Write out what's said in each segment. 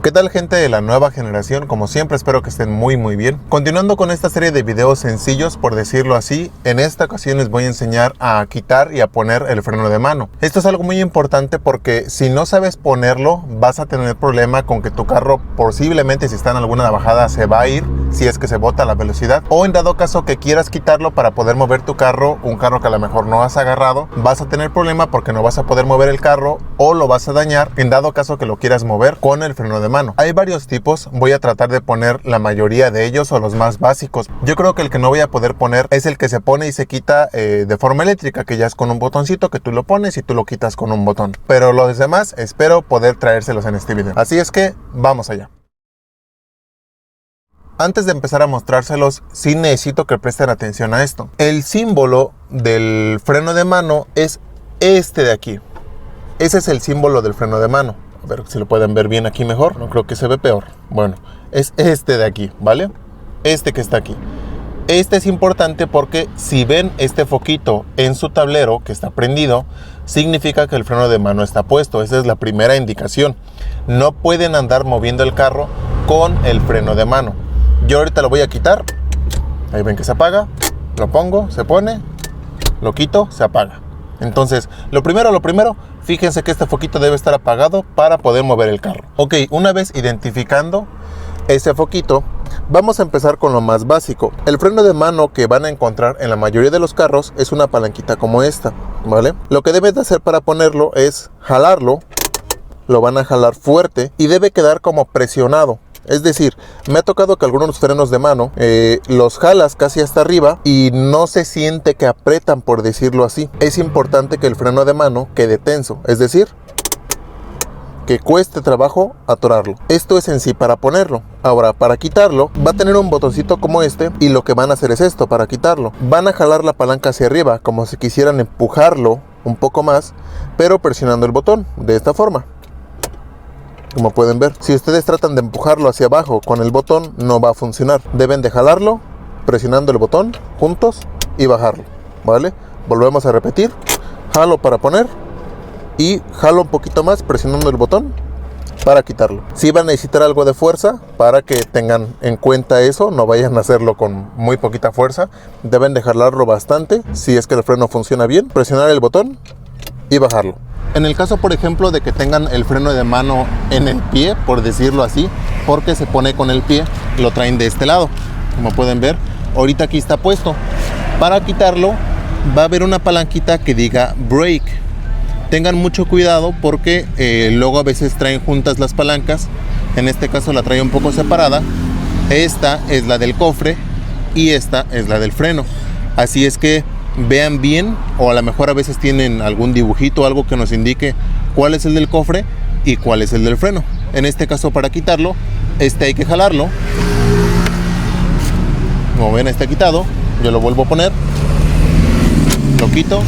¿Qué tal, gente de la nueva generación? Como siempre, espero que estén muy bien. Continuando con esta serie de videos sencillos, por decirlo así, en esta ocasión les voy a enseñar a quitar y a poner el freno de mano. Esto es algo muy importante porque si no sabes ponerlo, vas a tener problema con que tu carro posiblemente, si está en alguna bajada, se va a ir si es que se bota la velocidad, o en dado caso que quieras quitarlo para poder mover tu carro, un carro que a lo mejor no has agarrado, vas a tener problema porque no vas a poder mover el carro o lo vas a dañar en dado caso que lo quieras mover con el freno de mano. Hay varios tipos, voy a tratar de poner la mayoría de ellos o los más básicos. Yo creo que el que no voy a poder poner es el que se pone y se quita de forma eléctrica, que ya es con un botoncito que tú lo pones y tú lo quitas con un botón. Pero los demás espero poder traérselos en este video. Así es que vamos allá. Antes de empezar a mostrárselos, sí necesito que presten atención a esto. El símbolo del freno de mano es este de aquí. Ese es el símbolo del freno de mano. A ver si lo pueden ver bien aquí mejor. No creo que se ve peor. Bueno, es este de aquí, ¿vale? Este que está aquí. Este es importante porque si ven este foquito en su tablero que está prendido, significa que el freno de mano está puesto. Esa es la primera indicación. No pueden andar moviendo el carro con el freno de mano. Yo ahorita lo voy a quitar. Ahí ven que se apaga. Lo pongo, se pone. Lo quito, se apaga. Entonces, lo primero, fíjense que este foquito debe estar apagado para poder mover el carro. Ok, una vez identificando ese foquito, vamos a empezar con lo más básico. El freno de mano que van a encontrar en la mayoría de los carros es una palanquita como esta, ¿vale? Lo que debes de hacer para ponerlo es jalarlo. Lo van a jalar fuerte y debe quedar como presionado. Es decir, me ha tocado que algunos frenos de mano los jalas casi hasta arriba y no se siente que apretan, por decirlo así. Es importante que el freno de mano quede tenso, es decir, que cueste trabajo atorarlo. Esto es en sí para ponerlo. Ahora, para quitarlo, va a tener un botoncito como este y lo que van a hacer es esto para quitarlo. Van a jalar la palanca hacia arriba como si quisieran empujarlo un poco más, pero presionando el botón de esta forma. Como pueden ver, si ustedes tratan de empujarlo hacia abajo con el botón, no va a funcionar. Deben de jalarlo, presionando el botón, juntos y bajarlo, ¿vale? Volvemos a repetir. Jalo para poner y jalo un poquito más presionando el botón para quitarlo. Si van a necesitar algo de fuerza, para que tengan en cuenta eso, no vayan a hacerlo con muy poquita fuerza. Deben de jalarlo bastante, si es que el freno funciona bien. Presionar el botón y bajarlo. En el caso, por ejemplo, de que tengan el freno de mano en el pie, por decirlo así, porque se pone con el pie, lo traen de este lado. Como pueden ver, ahorita aquí está puesto. Para quitarlo, va a haber una palanquita que diga brake. Tengan mucho cuidado porque luego a veces traen juntas las palancas. En este caso la trae un poco separada. Esta es la del cofre y esta es la del freno. Así es que vean bien, o a lo mejor a veces tienen algún dibujito o algo que nos indique cuál es el del cofre y cuál es el del freno. En este caso, para quitarlo, hay que jalarlo. Como ven, está quitado. Yo lo vuelvo a poner, lo quito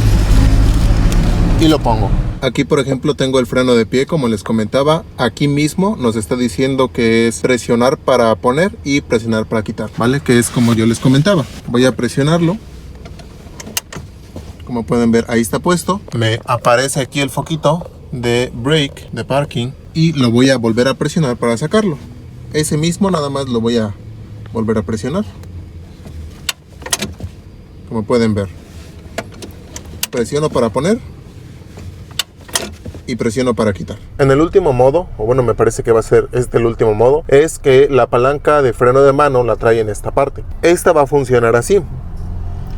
y lo pongo. Aquí, por ejemplo, tengo el freno de pie, como les comentaba. Aquí mismo nos está diciendo que es presionar para poner y presionar para quitar, ¿vale? Que es como yo les comentaba. Voy a presionarlo. Como pueden ver, ahí está puesto. Me aparece aquí el foquito de brake, de parking, y lo voy a volver a presionar para sacarlo. Ese mismo nada más lo voy a volver a presionar. Como pueden ver, presiono para poner y presiono para quitar. En el último modo, o bueno, me parece que va a ser el último modo, es que la palanca de freno de mano la trae en esta parte. Esta va a funcionar así.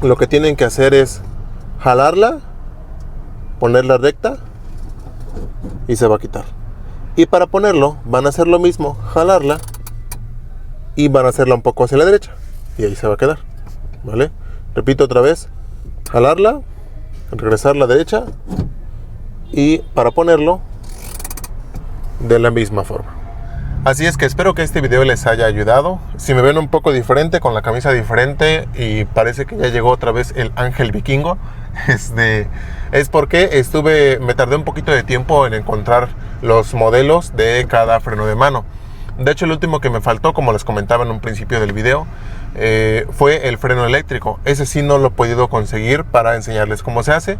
Lo que tienen que hacer es jalarla, ponerla recta y se va a quitar. Y para ponerlo van a hacer lo mismo, jalarla y van a hacerla un poco hacia la derecha y ahí se va a quedar, ¿vale? Repito otra vez, jalarla, regresar a la derecha y para ponerlo de la misma forma. Así es que espero que este video les haya ayudado. Si me ven un poco diferente, con la camisa diferente y parece que ya llegó otra vez el ángel vikingo, es porque me tardé un poquito de tiempo en encontrar los modelos de cada freno de mano. De hecho, el último que me faltó, como les comentaba en un principio del video, fue el freno eléctrico. Ese sí no lo he podido conseguir para enseñarles cómo se hace.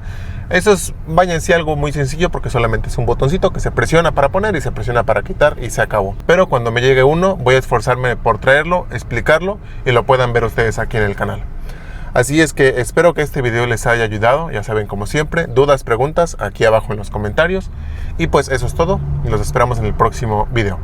Eso es, vaya, en sí algo muy sencillo, porque solamente es un botoncito que se presiona para poner y se presiona para quitar y se acabó. Pero cuando me llegue uno, voy a esforzarme por traerlo, explicarlo y lo puedan ver ustedes aquí en el canal. Así es que espero que este video les haya ayudado. Ya saben, como siempre, dudas, preguntas aquí abajo en los comentarios. Y pues eso es todo. Los esperamos en el próximo video.